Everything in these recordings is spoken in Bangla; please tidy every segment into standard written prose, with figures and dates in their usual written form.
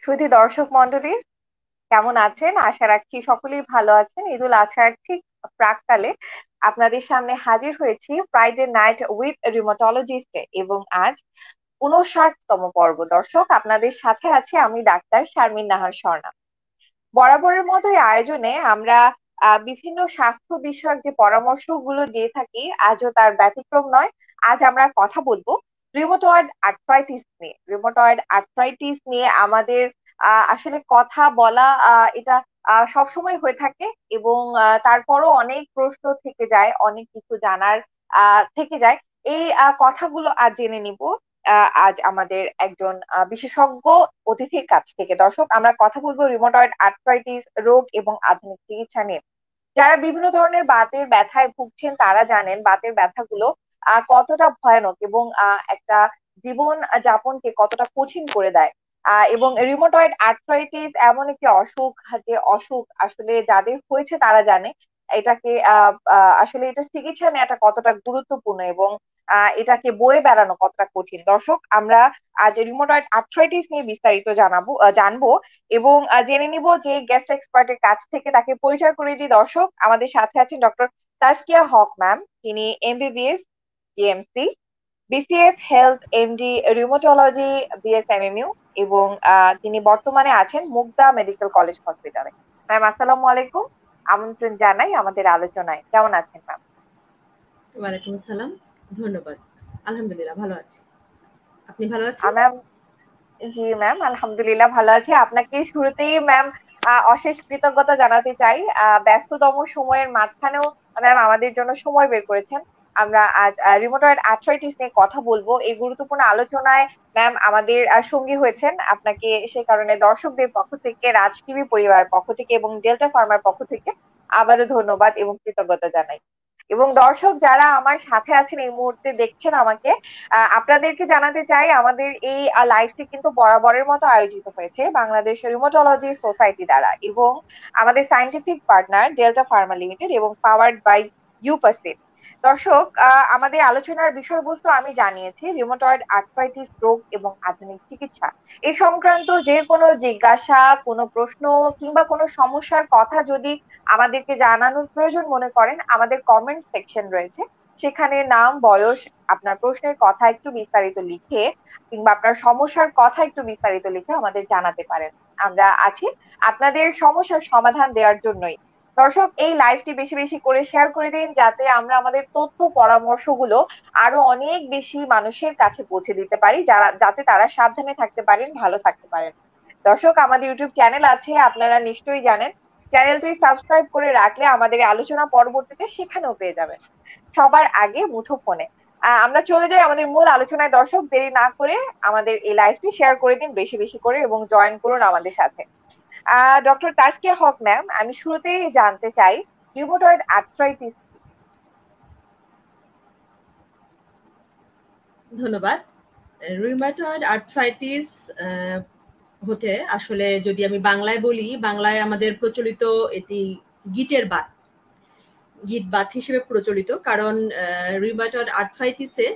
সুধী দর্শক মন্ডলী, কেমন আছেন? আশা রাখছি সকলেই ভালো আছেন। ঈদুল আজহার ঠিক প্রাক্কালে আপনাদের সামনে হাজির হয়েছি ফ্রাইডে নাইট উইথ রিউমাটোলজিস্টে, এবং আজ 59তম পর্ব। দর্শক, আপনাদের সাথে আছে আমি ডাক্তার শারমিন নাহার স্বর্ণা। বরাবরের মতো এই আয়োজনে আমরা বিভিন্ন স্বাস্থ্য বিষয়ক যে পরামর্শগুলো দিয়ে থাকি, আজও তার ব্যতিক্রম নয়। আজ আমরা কথা বলবো রিউমাটয়েড আর্থ্রাইটিস নিয়ে। আমাদের আসলে কথা বলা এটা সবসময় হয়ে থাকে, এবং তারপরও অনেক প্রশ্ন থেকে যায়, অনেক কিছু জানার থেকে যায়। এই কথাগুলো আজ জেনে নিব আজ আমাদের একজন বিশেষজ্ঞ অতিথির কাছ থেকে। দর্শক, আমরা কথা বলবো রিউমাটয়েড আর্থ্রাইটিস রোগ এবং আধুনিক চিকিৎসা নিয়ে। যারা বিভিন্ন ধরনের বাতের ব্যথায় ভুগছেন তারা জানেন বাতের ব্যথাগুলো কতটা ভয়ানক, এবং একটা জীবন যাপনকে কতটা কঠিন করে দেয়। এবং রিউমাটয়েড আর্থ্রাইটিস এমন একটি অসুখ, যে অসুখ আসলে যাদের হয়েছে তারা জানে এটাকে আসলে এটা চিকিৎসা নেওয়াটা কতটা গুরুত্বপূর্ণ, এবং এটাকে বয়ে বেড়ানো কতটা কঠিন। দর্শক, আমরা আজ রিউমাটয়েড আর্থ্রাইটিস নিয়ে বিস্তারিত জানবো, এবং জেনে নিব যে গেস্ট এক্সপার্টের কাছ থেকে। তাকে পরিচয় করে দিই। দর্শক, আমাদের সাথে আছেন ডক্টর তাসকিয়া হক ম্যাম। তিনি MBBS, GMC, BCS health, MD rheumatology, BSMMU, এবং তিনি বর্তমানে আছেন মুগদা মেডিকেল কলেজ হসপিটালে। ম্যাম, আসসালামু আলাইকুম। আমন্ত্রণ জানাই আমাদের আলোচনায়। কেমন আছেন ম্যাম? ওয়ালাইকুম আসসালাম। ধন্যবাদ। আলহামদুলিল্লাহ ভালো আছি। আপনি ভালো আছেন? ম্যাম, জি ম্যাম, আলহামদুলিল্লাহ ভালো আছি। আপনাকে শুরুতেই ম্যাম অশেষ কৃতজ্ঞতা জানাতে চাই। ব্যস্ততম সময়ের মাঝখানেও ম্যাম আমাদের জন্য সময় বের করেছেন। আমরা আজ রিউমাটয়েড আর্থ্রাইটিস নিয়ে কথা বলবো। এই গুরুত্বপূর্ণ আলোচনায় ম্যাম আমাদের সঙ্গী হয়েছেন। আপনাকে সে কারণে দর্শকদের পক্ষ থেকে, রাজ টিভি পরিবারের পক্ষ থেকে এবং ডেল্টা ফার্মার পক্ষ থেকে আবারও ধন্যবাদ এবং কৃতজ্ঞতা জানাই। এবং দর্শক যারা আমার সাথে আছেন এই মুহূর্তে দেখছেন আমাকে, আপনাদেরকে জানাতে চাই আমাদের এই লাইভটি কিন্তু বরাবরের মতো আয়োজিত হয়েছে বাংলাদেশ রিউমাটোলজি সোসাইটি দ্বারা, এবং আমাদের scientific partner Delta Pharma limited, এবং পাওয়ার্ড বাই ইউপাসিড। দর্শক, আমাদের আলোচনার বিষয়বস্তু আমি জানিয়েছি রিউমাটয়েড আর্থ্রাইটিস রোগ এবং আধুনিক চিকিৎসা। এই সংক্রান্ত যে কোনো জিজ্ঞাসা, কোনো প্রশ্ন কিংবা কোনো সমস্যার কথা যদি আমাদেরকে জানানোর প্রয়োজন মনে করেন, আমাদের কমেন্ট সেকশন রয়েছে। সেখানে নাম, বয়স, আপনার প্রশ্নের কথা একটু বিস্তারিত লিখে, কিংবা আপনার সমস্যার কথা একটু বিস্তারিত লিখে আমাদের জানাতে পারেন। আমরা আছি আপনাদের সমস্যার সমাধান দেওয়ার জন্যই। দর্শক, এই লাইভটি বেশি বেশি করে শেয়ার করে দিন, যাতে আমরা আমাদের তথ্য পরামর্শগুলো আরো অনেক বেশি মানুষের কাছে পৌঁছে দিতে পারি, যাতে তারা সাবধানে থাকতে পারেন, ভালো থাকতে পারেন। দর্শক, আমাদের ইউটিউব চ্যানেল আছে, আপনারা নিশ্চয়ই জানেন। চ্যানেলটি সাবস্ক্রাইব করে রাখলে আমাদের এই আলোচনা পরবর্তীতে সেখানেও পেয়ে যাবেন সবার আগে মুঠোফোনে। আমরা চলে যাই আমাদের মূল আলোচনায়। দর্শক, দেরি না করে আমাদের এই লাইভটি শেয়ার করে দিন বেশি বেশি করে, এবং জয়েন করুন আমাদের সাথে। ডক্টর তাসকিয়া হক ম্যাম, আমি শুরুতেই জানতে চাই রিউমাটয়েড আর্থ্রাইটিস। ধন্যবাদ। রুইমাটয়েড আর্থ্রাইটিস হতে আসলে যদি আমি বাংলায় বলি, বাংলায় আমাদের প্রচলিত এটি গিটের বাত, গিট বাত হিসেবে প্রচলিত। কারণ রুইমাটয়েড আর্থ্রাইটিসে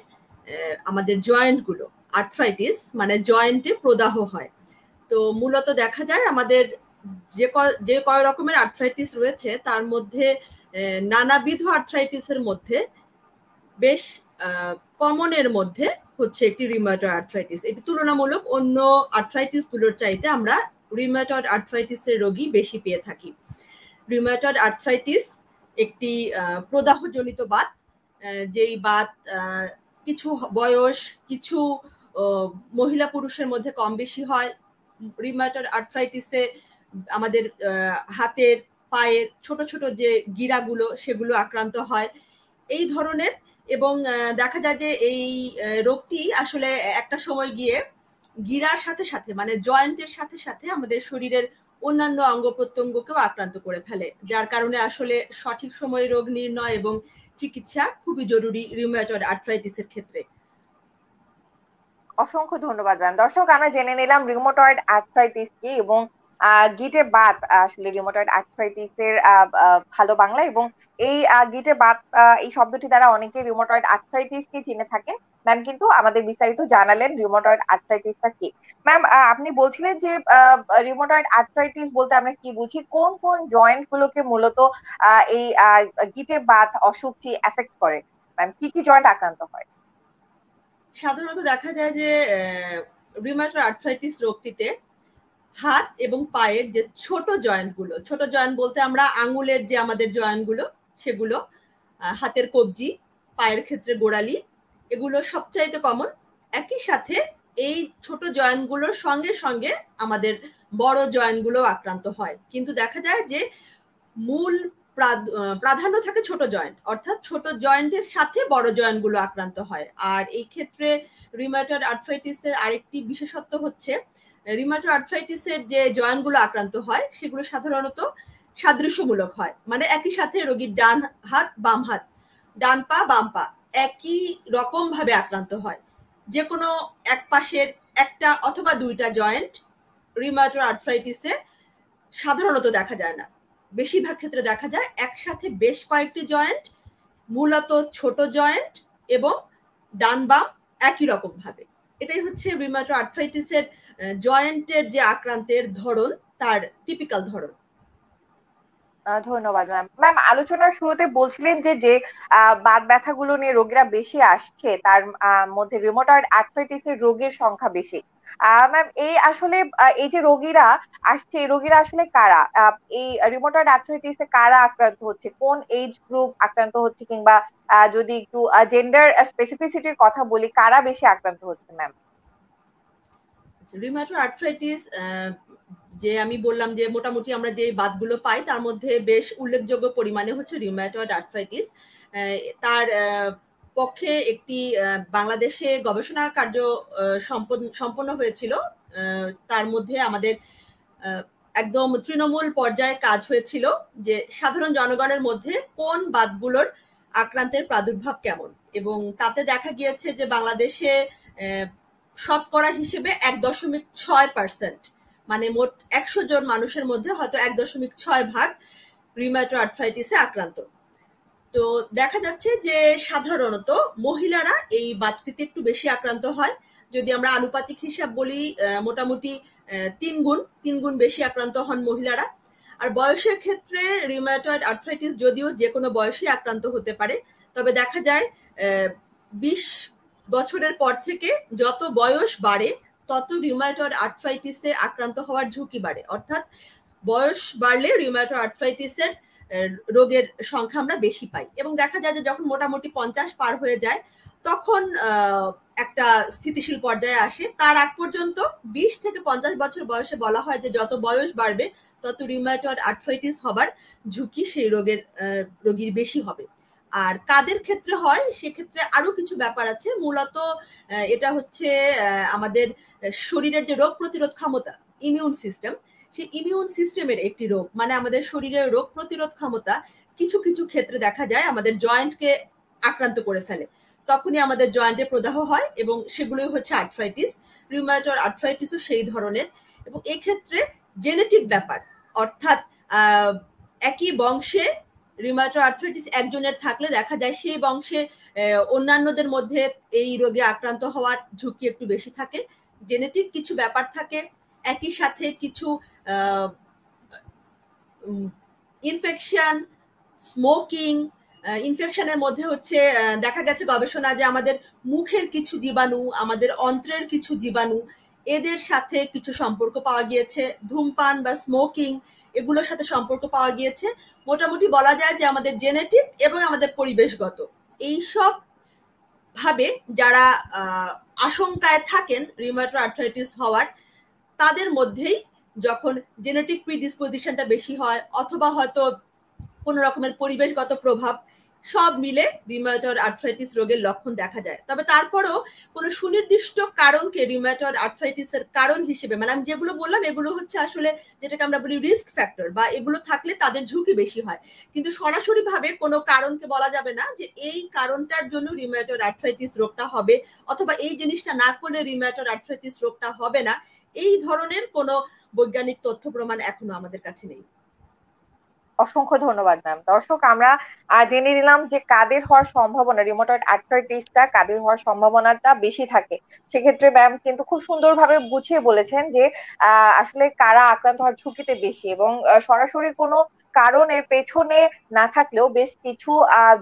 আমাদের জয়েন্টগুলো, আর্থ্রাইটিস মানে জয়েন্টে প্রদাহ হয়। তো মূলত দেখা যায় আমাদের যে কয় রকমের আর্থ্রাইটিস রয়েছে তার মধ্যে নানাবিধ আর্থ্রাইটিসের মধ্যে বেশ কমনের মধ্যে হচ্ছে একটি রিউমাটয়েড আর্থ্রাইটিস। এটি তুলনামূলক অন্য আর্থ্রাইটিস গুলোর চাইতে আমরা রিউমাটয়েড আর্থ্রাইটিসের রোগী বেশি পেয়ে থাকি। রিউমাটয়েড আর্থ্রাইটিস একটি প্রদাহজনিত বাত, যেই বাত কিছু বয়স, কিছু মহিলা পুরুষের মধ্যে কম বেশি হয়। রিউমাটয়েড আর্থ্রাইটিসে আমাদের হাতের, পায়ের ছোট ছোট যে গিরাগুলো সেগুলো আক্রান্ত হয় এই ধরনের। এবং দেখা যায় যে এই রোগটি আসলে একটা সময় গিয়ে গিরার সাথে সাথে মানে জয়েন্টের সাথে সাথে আমাদের শরীরের অন্যান্য অঙ্গ প্রত্যঙ্গকেও আক্রান্ত করে ফেলে, যার কারণে আসলে সঠিক সময়ে রোগ নির্ণয় এবং চিকিৎসা খুবই জরুরি রিউমাটয়েড আর্থ্রাইটিসের ক্ষেত্রে। অসংখ্য ধন্যবাদ ম্যাম। দর্শক, আমরা জেনে নিলাম রিউমাটয়েড আর্থ্রাইটিস কি, এবং গিটে বাত আসলে রিউমাটয়েড আর্থ্রাইটিস এর ভালো বাংলা, এবং এই গিটে বাত এই শব্দটি দ্বারা অনেকে রিউমাটয়েড আর্থ্রাইটিস কে চিনে থাকেন। ম্যাম কিন্তু আমাদের বিস্তারিত জানালেন রিউমাটয়েড আর্থ্রাইটিসটা কি। ম্যাম আপনি বলছিলেন যে রিউমাটয়েড আর্থ্রাইটিস বলতে আমরা কি বুঝি, কোন কোন জয়েন্ট গুলোকে মূলত এই গিটে বাত অসুখটি এফেক্ট করে? ম্যাম কি কি জয়েন্ট আক্রান্ত হয়? সাধারণত দেখা যায় যে রিউমাটয়েড আর্থ্রাইটিস রোগটিতে হাত এবং পায়ের যে ছোট জয়েন্টগুলো, ছোট জয়েন্ট বলতে আমরা আঙুলের যে আমাদের জয়েন্টগুলো সেগুলো, হাতের কবজি, পায়ের ক্ষেত্রে গোড়ালি, এগুলো সবচাইতে কমন। একই সাথে এই ছোট জয়েন্টগুলোর সঙ্গে সঙ্গে আমাদের বড় জয়েন্টগুলো আক্রান্ত হয়, কিন্তু দেখা যায় যে মূল প্রাধান্য থাকে ছোট জয়েন্ট, অর্থাৎ ছোট জয়েন্টের সাথে বড় জয়েন্টগুলো আক্রান্ত হয়। আর এই ক্ষেত্রে রিউমাটয়েড আর্থ্রাইটিসের আরেকটি বিশেষত্ব হচ্ছে রিউমাটয়েড আর্থ্রাইটিসের যে জয়েন্টগুলো আক্রান্ত হয় সেগুলো সাধারণত সাদৃশ্যমূলক হয়, মানে একই সাথে রোগীর ডান হাত বাম হাত, ডান পা বাম পা একই রকম ভাবে আক্রান্ত হয়। যে কোনো এক পাশের একটা অথবা দুইটা জয়েন্ট রিউমাটয়েড আর্থ্রাইটিসে সাধারণত দেখা যায় না, বেশিরভাগ ক্ষেত্রে দেখা যায় একসাথে বেশ কয়েকটি জয়েন্ট, মূলত ছোট জয়েন্ট এবং ডান বাম একই রকম ভাবে। এটাই হচ্ছে রিউমাটয়েড আর্থ্রাইটিসের জয়েন্টের যে আক্রান্তের ধরন, তার টিপিক্যাল ধরন। ধন্যবাদ ম্যাম। ম্যাম আলোচনার শুরুতে বলছিলেন যে যে বাত ব্যথাগুলো নিয়ে রোগীরা বেশি আসছে তার মধ্যে রিউমাটয়েড আর্থ্রাইটিস এর রোগীর সংখ্যা বেশি। ম্যাম এই আসলে এই যে রোগীরা আসছে, এই রোগীরা আসলে কারা? এই রিউমাটয়েড আর্থ্রাইটিস এ কারা আক্রান্ত হচ্ছে, কোন এজ গ্রুপ আক্রান্ত হচ্ছে, কিংবা যদি একটু জেন্ডার স্পেসিফিসিটির কথা বলি, কারা বেশি আক্রান্ত হচ্ছে ম্যাম? রিউমাটয়েড আর্থ্রাইটিস যে আমি বললাম যে মোটামুটি আমরা যে বাতগুলো পাই তার মধ্যে বেশ উল্লেখযোগ্য পরিমাণে হচ্ছে রিউমাটয়েড আর্থ্রাইটিস। তার পক্ষে একটি বাংলাদেশে গবেষণা কার্য সম্পন্ন হয়েছিল। তার মধ্যে আমাদের একদম তৃণমূল পর্যায়ে কাজ হয়েছিল যে সাধারণ জনগণের মধ্যে কোন বাতগুলোর আক্রান্তের প্রাদুর্ভাব কেমন, এবং তাতে দেখা গিয়েছে যে বাংলাদেশে শতকরা হিসেবে 1.6%, মানে মোট 100 জন মানুষের মধ্যে হয়তো 1.6 ভাগ রিউমাটয়েড আর্থ্রাইটিসে আক্রান্ত। তো দেখা যাচ্ছে যে সাধারণত মহিলারা এই বাতটিতে একটু বেশি আক্রান্ত হয়। যদি আমরা আনুপাতিক হিসাব বলি, মোটামুটি 3 গুণ বেশি আক্রান্ত হন মহিলারা। আর বয়সের ক্ষেত্রে রিউমাটয়েড আর্থ্রাইটিস যদিও যে কোনো বয়সে আক্রান্ত হতে পারে, তবে দেখা যায় 20 বছরের পর থেকে যত বয়স বাড়ে তত রিউমাটয়েড আর্থ্রাইটিসে আক্রান্ত হওয়ার ঝুঁকি বাড়ে, অর্থাৎ বয়স বাড়লে রিউমাটয়েড আর্থ্রাইটিসের রোগের সংখ্যা আমরা বেশি পাই। এবং দেখা যায় যে যখন মোটামুটি 50 পার হয়ে যায় তখন একটা স্থিতিশীল পর্যায়ে আসে। তার আগ পর্যন্ত 20 থেকে 50 বছর বয়সে বলা হয় যে যত বয়স বাড়বে তত রিউমাটয়েড আর্থ্রাইটিস হবার ঝুঁকি সেই রোগীর বেশি হবে। আর কাদের ক্ষেত্রে হয় সেক্ষেত্রে আরো কিছু ব্যাপার আছে। মূলত এটা হচ্ছে আমাদের শরীরের যে রোগ প্রতিরোধ ক্ষমতা, ইমিউন সিস্টেম, সেই ইমিউন সিস্টেমের একটি রোগ, মানে আমাদের শরীরের রোগ প্রতিরোধ ক্ষমতা কিছু কিছু ক্ষেত্রে দেখা যায় আমাদের জয়েন্টকে আক্রান্ত করে ফেলে, তখনই আমাদের জয়েন্টে প্রদাহ হয় এবং সেগুলোই হচ্ছে আর্থ্রাইটিস। রিউমাটয়েড আর্থ্রাইটিসও সেই ধরনের, এবং এক্ষেত্রে জেনেটিক ব্যাপার, অর্থাৎ একই বংশে রিউমাটয়েড আর্থ্রাইটিস একজনের থাকলে দেখা যায় সেই বংশে অন্যান্যদের মধ্যে এই রোগে আক্রান্ত হওয়ার ঝুঁকি একটু বেশি থাকে। জেনেটিক কিছু ব্যাপার থাকে, একই সাথে কিছু ইনফেকশন, স্মোকিং, ইনফেকশনের মধ্যে হচ্ছে দেখা গেছে গবেষণা যে আমাদের মুখের কিছু জীবাণু, আমাদের অন্ত্রের কিছু জীবাণু, এদের সাথে কিছু সম্পর্ক পাওয়া গিয়েছে। ধূমপান বা স্মোকিং এগুলোর সাথে সম্পর্ক পাওয়া গিয়েছে। মোটামুটি বলা যায় যে আমাদের জেনেটিক এবং আমাদের পরিবেশগত এইসব ভাবে যারা আশঙ্কায় থাকেন রিউমাটয়েড আর্থ্রাইটিস হওয়ার, তাদের মধ্যেই যখন জেনেটিক প্রিডিসপোজিশনটা বেশি হয় অথবা হয়তো কোনো রকমের পরিবেশগত প্রভাব, সব মিলে রিউমাটয়েড আর্থ্রাইটিস রোগের লক্ষণ দেখা যায়। তবে তারপরেও কোনো সুনির্দিষ্ট কারণকে রিউমাটয়েড আর্থ্রাইটিসের কারণ হিসেবে, মানে আমি যেগুলো বললাম এগুলো হচ্ছে আসলে যেটাকে আমরা বলি রিস্ক ফ্যাক্টর, বা এগুলো থাকলে তাদের ঝুঁকি বেশি হয়, কিন্তু সরাসরি ভাবে কোনো কারণকে বলা যাবে না যে এই কারণটার জন্য রিউমাটয়েড আর্থ্রাইটিস রোগটা হবে অথবা এই জিনিসটা না করলে রিউমাটয়েড আর্থ্রাইটিস রোগটা হবে না। এই ধরনের কোনো বৈজ্ঞানিক তথ্য প্রমাণ এখনো আমাদের কাছে নেই। অসংখ্য ধন্যবাদ ম্যাম। দর্শক, আমরা জেনে নিলাম যে কাদের হওয়ার সম্ভাবনা, রিউমাটয়েড আর্থ্রাইটিসটা কাদের হওয়ার সম্ভাবনাটা বেশি থাকে। সেক্ষেত্রে ম্যাম কিন্তু খুব সুন্দরভাবে বুঝিয়ে বলেছেন যে আসলে কারা আক্রান্ত হওয়ার ঝুঁকিতে বেশি, এবং সরাসরি কোনো কারণের পেছনে না থাকলেও বেশ কিছু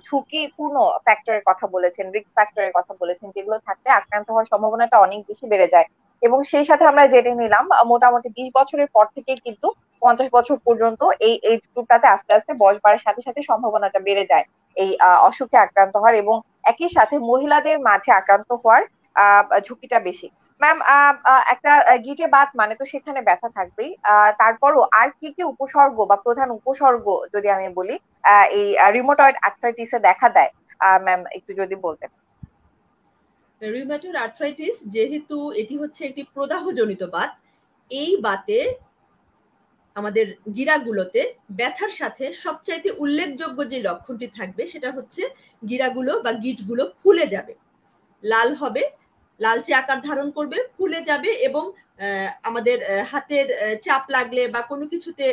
ঝুঁকিপূর্ণ ফ্যাক্টরের কথা বলেছেন, রিস্ক ফ্যাক্টরের কথা বলেছেন, যেগুলো থাকলে আক্রান্ত হওয়ার সম্ভাবনাটা অনেক বেশি বেড়ে যায়। এবং সেই সাথে আমরা জেনে নিলাম মোটামুটি 20 বছরের পর থেকে কিন্তু 50 বছর পর্যন্ত এই এজ গ্রুপটাতে আস্তে আস্তে বয়স বাড়ার সাথে সাথে সম্ভাবনাটা বেড়ে যায় এই অসুখে আক্রান্ত হওয়ার, এবং একই সাথে মহিলাদের মাঝে আক্রান্ত হওয়ার ঝুঁকিটা বেশি। ম্যাম, একটা গিটে বাত মানে তো সেখানে ব্যথা থাকবেই, তারপরও আর কি কি উপসর্গ বা প্রধান উপসর্গ যদি আমি বলি এই রিউমাটয়েড আর্থ্রাইটিসে দেখা দেয়, ম্যাম একটু যদি বলতেন। রিউমাটয়েড আর্থ্রাইটিস যেহেতু এটি হচ্ছে একটি প্রদাহজনিত বাত, এই বাতে আমাদের গিরাগুলোতে ব্যথার সাথে সবচাইতে উল্লেখযোগ্য যে লক্ষণটি থাকবে সেটা হচ্ছে গিরাগুলো বা গিঁটগুলো ফুলে যাবে, লাল হবে, লালচে আকার ধারণ করবে, ফুলে যাবে, এবং আমাদের হাতের চাপ লাগলে বা কোনো কিছুতে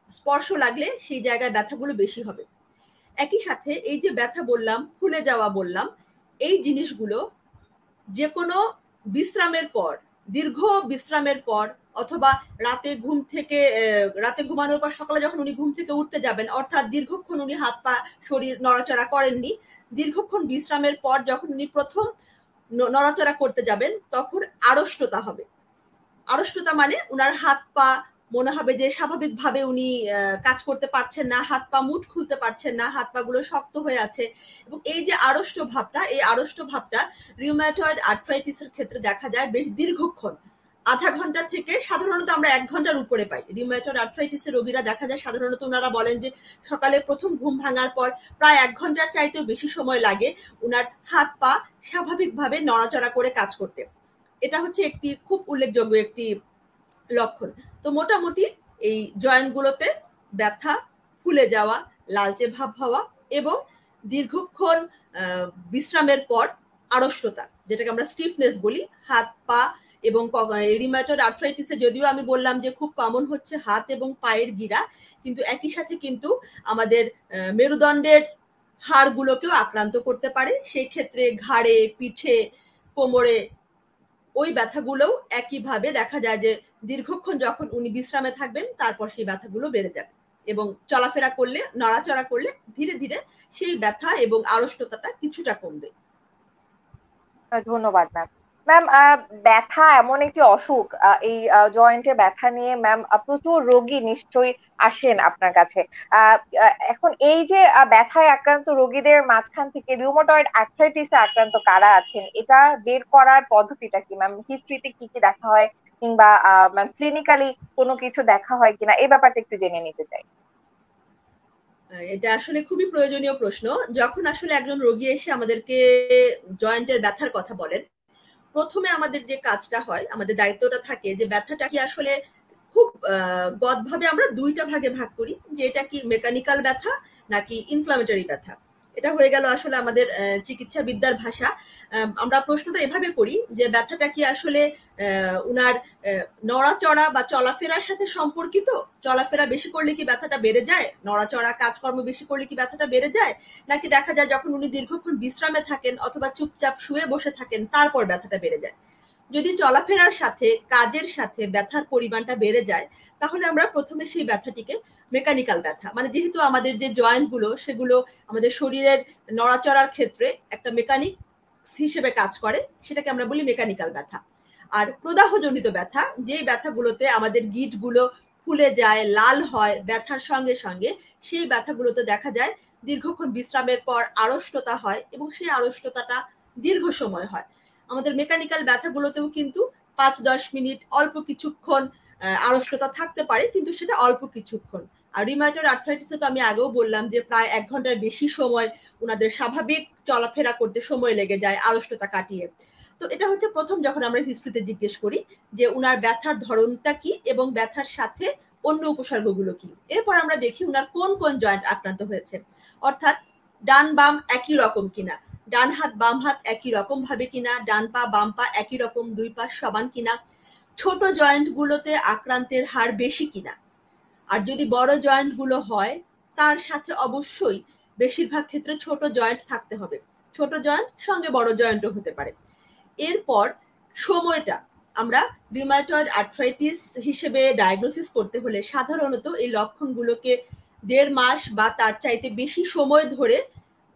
স্পর্শ লাগলে সেই জায়গায় ব্যথাগুলো বেশি হবে। একই সাথে এই যে ব্যথা বললাম, ফুলে যাওয়া বললাম, এই জিনিসগুলো যে কোনো বিশ্রামের পর, দীর্ঘ বিশ্রামের পর, অথবা রাতে ঘুমানোর পর সকালে যখন উনি ঘুম থেকে উঠতে যাবেন, অর্থাৎ দীর্ঘক্ষণ উনি হাত পা শরীর নড়াচড়া করেননি, দীর্ঘক্ষণ বিশ্রামের পর যখন উনি প্রথম নড়াচড়া করতে যাবেন তখন আড়ষ্টতা হবে। আড়ষ্টতা মানে উনার হাত পা মনে হবে যে স্বাভাবিকভাবে উনি কাজ করতে পারছেন না, হাত পা মুঠ খুলতে পারছেন না, হাত পা গুলো শক্ত হয়ে আছে। এবং এই যে আড়ষ্ট ভাবটা, এই আড়ষ্ট ভাবটা রিউমাটয়েড আর্থ্রাইটিসের ক্ষেত্রে দেখা যায় বেশ দীর্ঘক্ষণ, আধা ঘন্টা থেকে সাধারণত আমরা 1 ঘন্টার উপরে পাই। রিউমাটয়েড আর্থ্রাইটিসের রোগীরা দেখা যায় সাধারণত ওনারা বলেন যে সকালে প্রথম ঘুম ভাঙার পর প্রায় 1 ঘন্টার চাইতেও বেশি সময় লাগে উনার হাত পা স্বাভাবিকভাবে নড়াচড়া করে কাজ করতে। এটা হচ্ছে একটি খুব উল্লেখযোগ্য একটি লক্ষণ। তো মোটামুটি এই জয়েন্ট গুলোতে ব্যথা, ফুলে যাওয়া, লালচে ভাব হওয়া এবং দীর্ঘক্ষণ বিশ্রামের পর আড়ষ্টতা, যেটাকে আমরা স্টিফনেস বলি, হাত পা এবং রিউমাটয়েড আর্থ্রাইটিসে যদিও আমি বললাম যে খুব কমন হচ্ছে হাত এবং পায়ের গিরা, কিন্তু একই সাথে কিন্তু আমাদের মেরুদণ্ডের হাড়গুলোকেও আক্রান্ত করতে পারে। সেই ক্ষেত্রে ঘাড়ে, পিঠে, কোমরে ওই ব্যথাগুলোও একইভাবে দেখা যায় যে দীর্ঘক্ষণ যখন উনি বিশ্রামে থাকবেন তারপর সেই ব্যথাগুলো বেড়ে যাবে, এবং চলাফেরা করলে, নড়াচড়া করলে ধীরে ধীরে সেই ব্যথা এবং আড়ষ্টতাটা কিছুটা কমবে। ধন্যবাদ ম্যাম। ম্যাম, ব্যথা এমন একটি অসুখ, এই জয়েন্টে ব্যথা নিয়ে ম্যাম প্রচুর রোগী নিশ্চয়ই আসেন আপনার কাছে। এখন এই যে ব্যথায় আক্রান্ত রোগীদের মাঝখান থেকে রিউমাটয়েড আর্থ্রাইটিসে আক্রান্ত কারা আছেন, এটা বের করার পদ্ধতিটা কি ম্যাম? হিস্ট্রিতে কি কি দেখা হয়, কিংবা ম্যাম ক্লিনিক্যালি কোনো কিছু দেখা হয় কিনা, এই ব্যাপারটা একটু জেনে নিতে চাই। এটা আসলে খুবই প্রয়োজনীয় প্রশ্ন। যখন আসলে একজন রোগী এসে আমাদেরকে জয়েন্টের ব্যথার কথা বলেন, প্রথমে আমাদের যে কাজটা হয়, আমাদের দায়িত্বটা থাকে যে ব্যথাটা কি আসলে খুব গদভাবে আমরা 2টা ভাগে ভাগ করি, যে এটা কি মেকানিক্যাল ব্যথা নাকি ইনফ্লামেটরি ব্যথা। এটা হয়ে গেল আসলে আমাদের চিকিৎসা বিদ্যার ভাষা। আমরা প্রশ্নটা এভাবে করি যে ব্যথাটা কি আসলে উনার নড়াচড়া বা চলাফেরার সাথে সম্পর্কিত, চলাফেরা বেশি করলে কি ব্যথাটা বেড়ে যায়, নড়াচড়া কাজকর্ম বেশি করলে কি ব্যথাটা বেড়ে যায়, নাকি দেখা যায় যখন উনি দীর্ঘক্ষণ বিশ্রামে থাকেন অথবা চুপচাপ শুয়ে বসে থাকেন তারপর ব্যথাটা বেড়ে যায়। যদি চলাফেরার সাথে, কাজের সাথে ব্যথার পরিমাণটা বেড়ে যায়, তাহলে আমরা প্রথমে সেই ব্যথাটিকে মেকানিক্যাল ব্যথা, মানে যেহেতু আমাদের যে জয়েন্ট গুলো সেগুলো আমাদের শরীরের নড়াচড়ার ক্ষেত্রে একটা মেকানিক হিসেবে কাজ করে, সেটাকে আমরা বলি মেকানিক্যাল ব্যথা। আর প্রদাহজনিত ব্যথা, যে ব্যথাগুলোতে আমাদের গিঁট গুলো ফুলে যায়, লাল হয় ব্যথার সঙ্গে সঙ্গে, সেই ব্যথাগুলোতে দেখা যায় দীর্ঘক্ষণ বিশ্রামের পর আড়ষ্টতা হয়, এবং সেই আড়ষ্টতাটা দীর্ঘ সময় হয়। আমাদের মেকানিক্যাল ব্যথাগুলোতেও কিন্তু 5-10 মিনিট অল্প কিছুক্ষণ আড়ষ্টতা থাকতে পারে, কিন্তু সেটা অল্প কিছুক্ষণ। আর রিউমাটয়েড আর্থ্রাইটিসে তো আমি আগেও বললাম যে প্রায় 1 ঘন্টার বেশি সময় ওনাদের স্বাভাবিক চলাফেরা করতে সময় লেগে যায় আড়ষ্টতা কাটিয়ে। তো এটা হচ্ছে প্রথম, যখন আমরা হিস্ট্রিতে জিজ্ঞেস করি যে উনার ব্যথার ধরনটা কি এবং ব্যথার সাথে অন্য উপসর্গগুলো কি। এরপর আমরা দেখি উনার কোন কোন জয়েন্ট আক্রান্ত হয়েছে, অর্থাৎ ডান বাম একই রকম কিনা, ডান হাত বাম হাত একই রকম ভাবে কিনা, ডান পা বাম পা একই রকম, 2 পা সমান কিনা, ছোট জয়েন্টগুলোতে আক্রান্তের হার বেশি কিনা। আর যদি বড় জয়েন্টগুলো হয় তার সাথে অবশ্যই বেশিরভাগ ক্ষেত্রে ছোট জয়েন্ট থাকতে হবে, ছোট জয়েন্ট সঙ্গে বড় জয়েন্টও হতে পারে। এরপর সময়টা আমরা রিউমাটয়েড আর্থ্রাইটিস হিসেবে ডায়াগনোসিস করতে হলে সাধারণত এই লক্ষণগুলোকে 1.5 মাস বা তার চাইতে বেশি সময় ধরে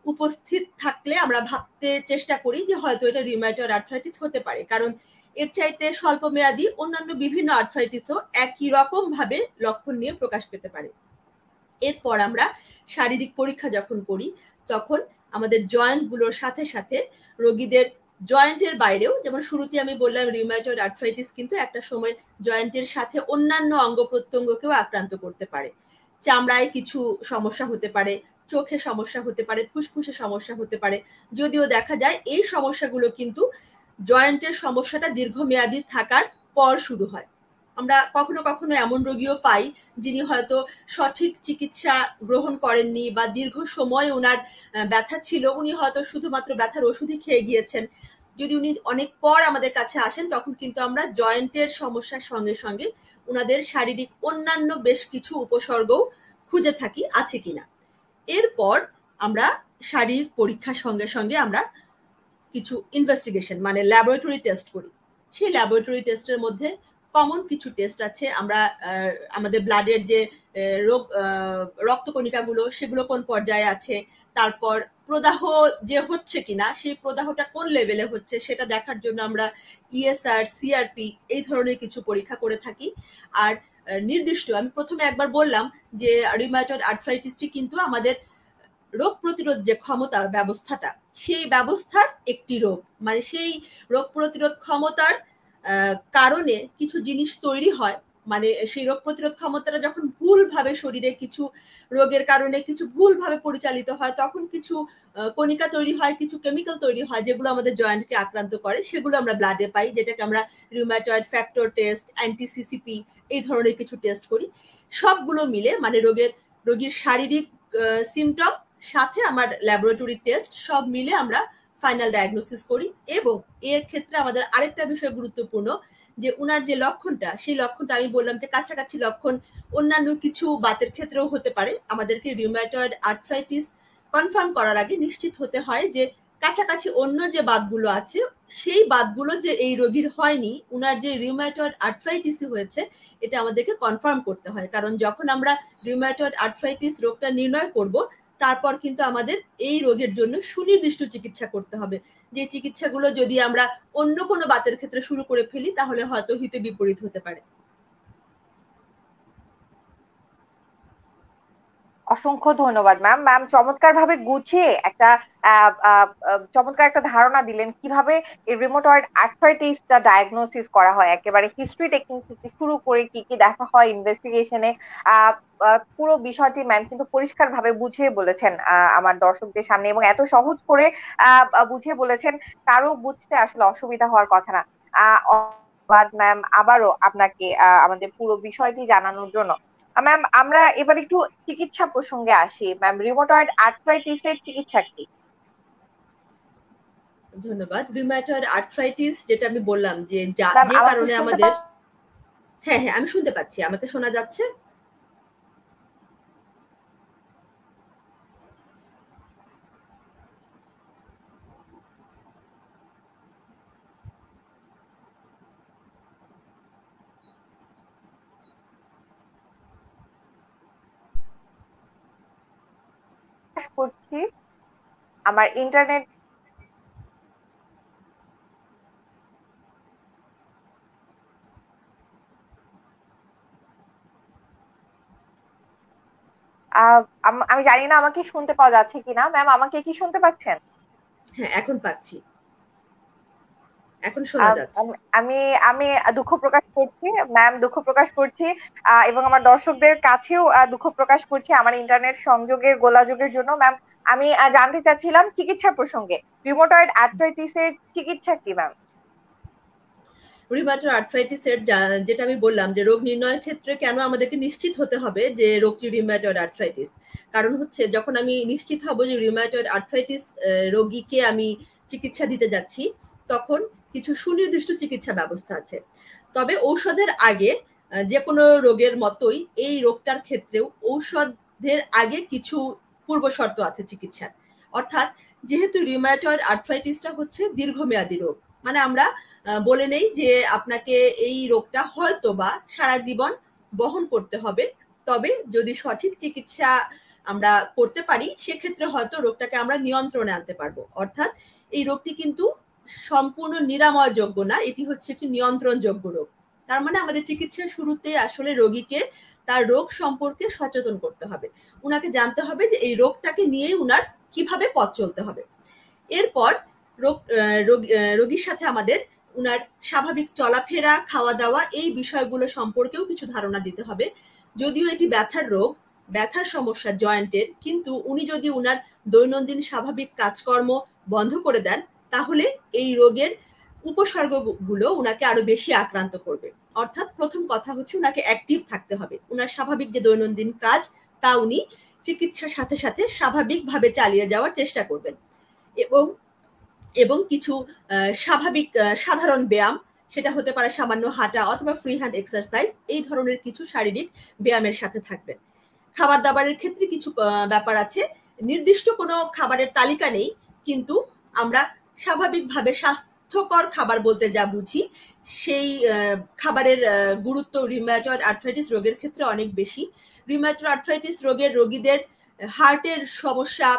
উপস্থিত থাকলে আমরা ভাবতে চেষ্টা করি যে হয়তো এটা রিউমাটয়েড আর্থ্রাইটিস হতে পারে, কারণ এর চাইতে স্বল্প মেয়াদী অন্যান্য বিভিন্ন আর্থ্রাইটিসও একই রকম ভাবে লক্ষণ নিয়ে প্রকাশ পেতে পারে। এরপর আমরা শারীরিক পরীক্ষা যখন করি তখন আমাদের জয়েন্টগুলোর সাথে সাথে রোগীদের জয়েন্টের বাইরেও, যেমন শুরুতে আমি বললাম রিউমাটয়েড আর্থ্রাইটিস কিন্তু একটা সময় জয়েন্টের সাথে অন্যান্য অঙ্গ প্রত্যঙ্গকেও আক্রান্ত করতে পারে। চামড়ায় কিছু সমস্যা হতে পারে, চোখে সমস্যা হতে পারে, ফুসফুসে সমস্যা হতে পারে। যদিও দেখা যায় এই সমস্যাগুলো কিন্তু জয়েন্টের সমস্যাটা দীর্ঘমেয়াদী থাকার পর শুরু হয়। আমরা কখনো কখনো এমন রোগীও পাই যিনি হয়তো সঠিক চিকিৎসা গ্রহণ করেননি বা দীর্ঘ সময় ওনার ব্যথা ছিল, উনি হয়তো শুধুমাত্র ব্যথার ওষুধই খেয়ে গিয়েছেন। যদি উনি অনেক পর আমাদের কাছে আসেন তখন কিন্তু আমরা জয়েন্টের সমস্যার সঙ্গে সঙ্গে ওনাদের শারীরিক অন্যান্য বেশ কিছু উপসর্গও খুঁজে থাকি আছে কিনা। এরপর আমরা শারীরিক পরীক্ষার সঙ্গে সঙ্গে আমরা কিছু ইনভেস্টিগেশন মানে ল্যাবরেটরি টেস্ট করি। সেই ল্যাবরেটরি টেস্টের মধ্যে কমন কিছু টেস্ট আছে। আমরা আমাদের ব্লাডের যে রক্তকণিকাগুলো সেগুলো কোন পর্যায়ে আছে, তারপর প্রদাহ যে হচ্ছে কিনা সেই প্রদাহটা কোন লেভেলে হচ্ছে সেটা দেখার জন্য আমরা ইএসআর, সিআরপি এই ধরনের কিছু পরীক্ষা করে থাকি। আর নির্দিষ্ট আমি প্রথমে একবার বললাম যে রিউমাটয়েড আর্থ্রাইটিসটি কিন্তু আমাদের রোগ প্রতিরোধ যে ক্ষমতার ব্যবস্থাটা সেই ব্যবস্থার একটি রোগ, মানে সেই রোগ প্রতিরোধ ক্ষমতার কারণে কিছু জিনিস তৈরি হয়, মানে সেই রোগ প্রতিরোধ ক্ষমতাটা যখন ভুলভাবে শরীরে কিছু রোগের কারণে কিছু ভুলভাবে পরিচালিত হয় তখন কিছু কণিকা তৈরি হয়, কিছু কেমিক্যাল তৈরি হয় যেগুলো আমাদের জয়েন্টকে আক্রান্ত করে, সেগুলো আমরা ব্লাডে পাই, যেটাকে আমরা রিউমাটয়েড ফ্যাক্টর টেস্ট, অ্যান্টি-সিসিপি এই ধরনের কিছু টেস্ট করি। সবগুলো মিলে মানে রোগীর শারীরিক সিমটম সাথে আমার ল্যাবরেটরি টেস্ট সব মিলে আমরা ফাইনাল ডায়াগনোসিস করি। এবং এর ক্ষেত্রে আমাদের আরেকটা বিষয় গুরুত্বপূর্ণ যে উনার যে লক্ষণটা সেই লক্ষণটা আমি বললাম যে কাছাকাছি লক্ষণ অন্যান্য কিছু বাতের ক্ষেত্রেও হতে পারে। আমাদেরকে রিউমাটয়েড আর্থ্রাইটিস কনফার্ম করার আগে নিশ্চিত হতে হয় যে কাছাকাছি অন্য যে বাতগুলো আছে সেই বাতগুলো যে এই রোগীর হয়নি, উনার যে রিউমাটয়েড আর্থ্রাইটিস হয়েছে এটা আমাদেরকে কনফার্ম করতে হয়। কারণ যখন আমরা রিউমাটয়েড আর্থ্রাইটিস রোগটা নির্ণয় করব তারপর কিন্তু আমাদের এই রোগের জন্য সুনির্দিষ্ট চিকিৎসা করতে হবে। যে চিকিৎসাগুলো যদি আমরা অন্য কোনো বাতের ক্ষেত্রে শুরু করে ফেলি তাহলে হয়তো হিতে বিপরীত হতে পারে। অসংখ্য ধন্যবাদ ম্যাম। ম্যাম চমৎকার ভাবে গুছিয়ে একটা চমৎকার একটা ধারণা দিলেন কিভাবে এই রিউমাটয়েড আর্থ্রাইটিসটা ডায়াগনোসিস করা হয়, একেবারে হিস্ট্রি টেকিং থেকে শুরু করে কি কি দেখা হয় ইনভেস্টিগেশনে। পুরো বিষয়টি ম্যাম কিন্তু পরিষ্কার ভাবে বুঝিয়ে বলেছেন আমার দর্শকদের সামনে, এবং এত সহজ করে বুঝিয়ে বলেছেন কারো বুঝতে আসলে অসুবিধা হওয়ার কথা না। ধন্যবাদ ম্যাম আবারও আপনাকে আমাদের পুরো বিষয়টি জানানোর জন্য। ম্যাম আমরা এবার একটু চিকিৎসা প্রসঙ্গে আসি। ম্যাম রিউমাটয়েড আর্থ্রাইটিসের চিকিৎসা কি? ধন্যবাদ। রিউমাটয়েড আর্থ্রাইটিস যেটা আমি বললাম যে যে কারণে আমাদের, হ্যাঁ হ্যাঁ আমি শুনতে পাচ্ছি, আমাকে শোনা যাচ্ছে? করছি আমার ইন্টারনেট আমি জানি না আমাকে শুনতে পাওয়া যাচ্ছে কিনা। ম্যাম আমাকে কি শুনতে পাচ্ছেন? হ্যাঁ এখন পাচ্ছি, এখন শোনা যাচ্ছে। আমি আমি দুঃখ প্রকাশ করছি ম্যাম, দুঃখ প্রকাশ করছি এবং আমার দর্শকদের কাছেও দুঃখ প্রকাশ করছি আমার ইন্টারনেট সংযোগের গোলাযোগের জন্য। ম্যাম আমি জানতে চাচ্ছিলাম চিকিৎসা প্রসঙ্গে রিউমাটয়েড আর্থ্রাইটিসের চিকিৎসা কি ম্যাম? রিউমাটয়েড আর্থ্রাইটিসের যেটা আমি বললাম যে রোগ নির্ণয়ের ক্ষেত্রে কেন আমাদেরকে নিশ্চিত হতে হবে যে রোগটি রিউমাটয়েড আর্থ্রাইটিস, কারণ হচ্ছে যখন আমি নিশ্চিত হব যে রিউমাটয়েড আর্থ্রাইটিস রোগীকে আমি চিকিৎসা দিতে যাচ্ছি তখন কিছু সুনির্দিষ্ট চিকিৎসা ব্যবস্থা আছে। তবে ঔষধের আগে যে কোনো রোগের মতোই এই রোগটার ক্ষেত্রেও ঔষধের আগে কিছু পূর্ব শর্ত আছে চিকিৎসার। অর্থাৎ যেহেতু রিউমাটয়েড আর্থ্রাইটিসটা হচ্ছে দীর্ঘমেয়াদী রোগ, মানে আমরা বলে নেই যে আপনাকে এই রোগটা হয়তো বা সারা জীবন বহন করতে হবে, তবে যদি সঠিক চিকিৎসা আমরা করতে পারি সেক্ষেত্রে হয়তো রোগটাকে আমরা নিয়ন্ত্রণে আনতে পারবো। অর্থাৎ এই রোগটি কিন্তু সম্পূর্ণ নিরাময়যোগ্য না, এটি হচ্ছে একটি নিয়ন্ত্রণযোগ্য রোগ। তার মানে আমাদের চিকিৎসার শুরুতে আসলে রোগীকে তার রোগ সম্পর্কে সচেতন করতে হবে, উনাকে জানতে হবে যে এই রোগটাকে নিয়েই উনার কিভাবে পথ চলতে হবে। এরপর রোগীর সাথে আমাদের উনার স্বাভাবিক চলাফেরা, খাওয়া দাওয়া এই বিষয়গুলো সম্পর্কেও কিছু ধারণা দিতে হবে। যদিও এটি ব্যথার রোগ, ব্যথার সমস্যা জয়েন্টের, কিন্তু উনি যদি উনার দৈনন্দিন স্বাভাবিক কাজকর্ম বন্ধ করে দেন তাহলে এই রোগের উপসর্গগুলো উনাকে আরো বেশি আক্রান্ত করবে। অর্থাৎ প্রথম কথা হচ্ছে উনাকে অ্যাক্টিভ থাকতে হবে, উনার স্বাভাবিক যে দৈনন্দিন কাজ তা উনি চিকিৎসার সাথে সাথে স্বাভাবিকভাবে চালিয়ে যাওয়ার চেষ্টা করবেন। এবং কিছু স্বাভাবিক সাধারণ ব্যায়াম, সেটা হতে পারে সামান্য হাঁটা অথবা ফ্রি হ্যান্ড এক্সারসাইজ, এই ধরনের কিছু শারীরিক ব্যায়ামের সাথে থাকবেন। খাবার দাবারের ক্ষেত্রে কিছু ব্যাপার আছে, নির্দিষ্ট কোনো খাবারের তালিকা নেই, কিন্তু আমরা স্বাভাবিকভাবে স্বাস্থ্যকর খাবার বলতে যা বুঝি সেই খাবারের গুরুত্ব রিউমাটয়েড আর্থ্রাইটিস রোগের ক্ষেত্রে অনেক বেশি। রিউমাটয়েড আর্থ্রাইটিস রোগের রোগীদের হার্টের সমস্যা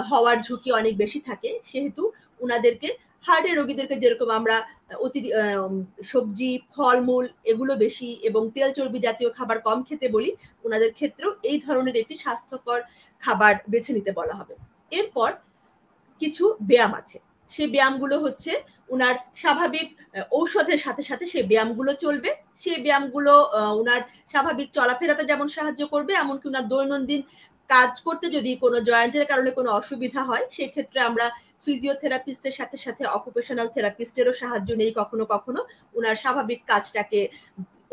হওয়ার ঝুঁকি অনেক বেশি থাকে, সেহেতু উনাদেরকে হার্টের রোগীদেরকে যেরকম আমরা সবজি, ফলমূল এগুলো বেশি এবং তেল চর্বি জাতীয় খাবার কম খেতে বলি, উনাদের ক্ষেত্রেও এই ধরনের একটি স্বাস্থ্যকর খাবার বেছে নিতে বলা হবে। এরপর কিছু ব্যায়াম আছে, সেই ব্যায়ামগুলো হচ্ছে উনার স্বাভাবিক ঔষধের সাথে সাথে সেই ব্যায়ামগুলো চলবে। সেই ব্যায়ামগুলো উনার স্বাভাবিক চলাফেরাতে যেমন সাহায্য করবে, এমনকি উনার দৈনন্দিন কাজ করতে যদি কোনো জয়েন্টের কারণে কোনো অসুবিধা হয় সেক্ষেত্রে আমরা ফিজিওথেরাপিস্টের সাথে সাথে অকুপেশনাল থেরাপিস্টেরও সাহায্য নেই কখনো কখনো উনার স্বাভাবিক কাজটাকে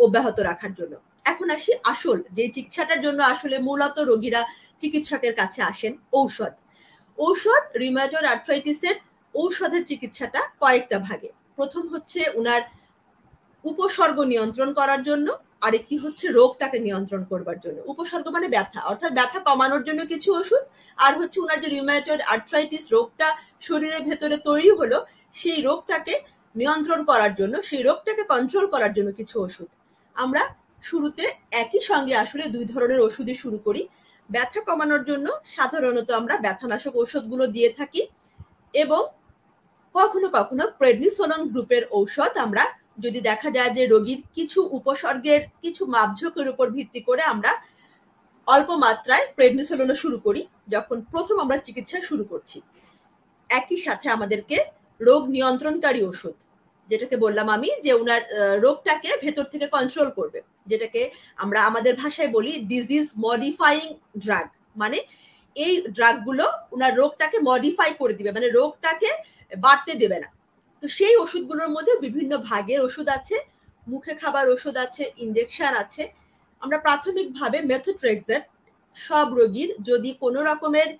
অব্যাহত রাখার জন্য। এখন আসি আসল যে চিকিৎসাটার জন্য আসলে মূলত রোগীরা চিকিৎসকের কাছে আসেন, ঔষধ। রিউমাটয়েড আর্থ্রাইটিসের ঔষধের চিকিৎসাটা কয়েকটা ভাগে। প্রথম হচ্ছে উনার উপসর্গ নিয়ন্ত্রণ করার জন্য, আরেকটি হচ্ছে রোগটাকে নিয়ন্ত্রণ করবার জন্য। উপসর্গ মানে ব্যথা, অর্থাৎ ব্যথা কমানোর জন্য কিছু ওষুধ, আর হচ্ছে উনার যে রিউমাটয়েড আর্থ্রাইটিস রোগটা শরীরের ভেতরে তৈরি হলো সেই রোগটাকে নিয়ন্ত্রণ করার জন্য, সেই রোগটাকে কন্ট্রোল করার জন্য কিছু ওষুধ। আমরা শুরুতে একই সঙ্গে আসলে দুই ধরনের ওষুধই শুরু করি। ব্যথা কমানোর জন্য সাধারণত আমরা ব্যথানাশক ওষুধগুলো দিয়ে থাকি এবং কখনো কখনো প্রেডনিসোলন গ্রুপের ঔষধ আমরা, যদি দেখা যায় যে রোগীর কিছু উপসর্গের কিছু মাপঝোঁকের উপর ভিত্তি করে আমরা অল্প মাত্রায় প্রেডনিসোলনও শুরু করি যখন প্রথম আমরা চিকিৎসা শুরু করছি। একই সাথে আমাদেরকে রোগ নিয়ন্ত্রণকারী ওষুধ, যেটাকে বললাম আমি যে উনার রোগটাকে ভেতর থেকে কন্ট্রোল করবে, যেটাকে আমরা আমাদের ভাষায় বলি ডিজিজ মডিফাইং ড্রাগ, মানে এই ড্রাগগুলো উনার রোগটাকে মডিফাই করে দিবে, মানে রোগটাকে বাড়তে দেবে না। তো সেই ওষুধগুলোর মধ্যে বিভিন্ন ভাগের ওষুধ আছে, মুখে খাবার ওষুধ আছে, ইনজেকশন আছে। আমরা প্রাথমিকভাবে মেথোট্রেক্সেট সব রোগীর যদি কোনো রকমের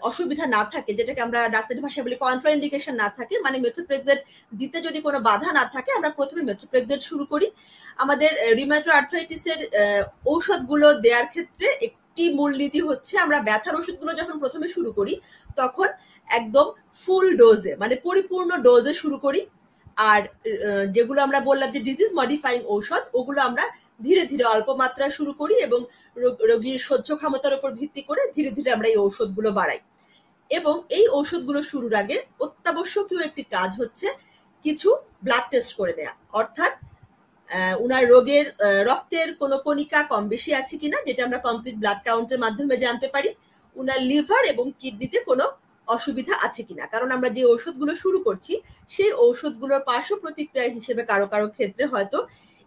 অসুবিধা না থাকে, যেটাকে আমরা ডাক্তারি ভাষায় বলি কন্ট্রাইন্ডিকেশন না থাকে, মানে মেথোট্রেক্সেট দিতে যদি কোনো বাধা না থাকে আমরা প্রথমে মেথোট্রেক্সেট শুরু করি। আমাদের রিউমাটয়েড আর্থ্রাইটিসের ঔষধগুলো দেওয়ার ক্ষেত্রে একটি মূলনীতি হচ্ছে আমরা ব্যথার ওষুধগুলো যখন প্রথমে শুরু করি তখন একদম ফুল ডোজে, মানে পরিপূর্ণ ডোজে শুরু করি, আর যেগুলো আমরা বললাম যে ডিজিজ মডিফাইং ঔষধ ওগুলো আমরা ধীরে ধীরে অল্প মাত্রায় শুরু করি এবং রোগীর সহ্য ক্ষমতার উপর ভিত্তি করে ধীরে ধীরে আমরা এই ঔষধগুলো বাড়াই। এবং এই ঔষধগুলো শুরুর আগে অত্যাবশ্যকীয় একটি কাজ হচ্ছে কিছু ব্লাড টেস্ট করে নেওয়া, অর্থাৎ উনার রোগের রক্তের কোনো কণিকা কম বেশি আছে কিনা, যেটা আমরা কমপ্লিট ব্লাড কাউন্টের মাধ্যমে জানতে পারি। উনার লিভার এবং কিডনিতে কোনো অসুবিধা আছে কিনা, কারণ আমরা যে ঔষধগুলো শুরু করছি সেই ঔষধগুলোর পার্শ্ব প্রতিক্রিয়া হিসেবে কারো কারো ক্ষেত্রে হয়তো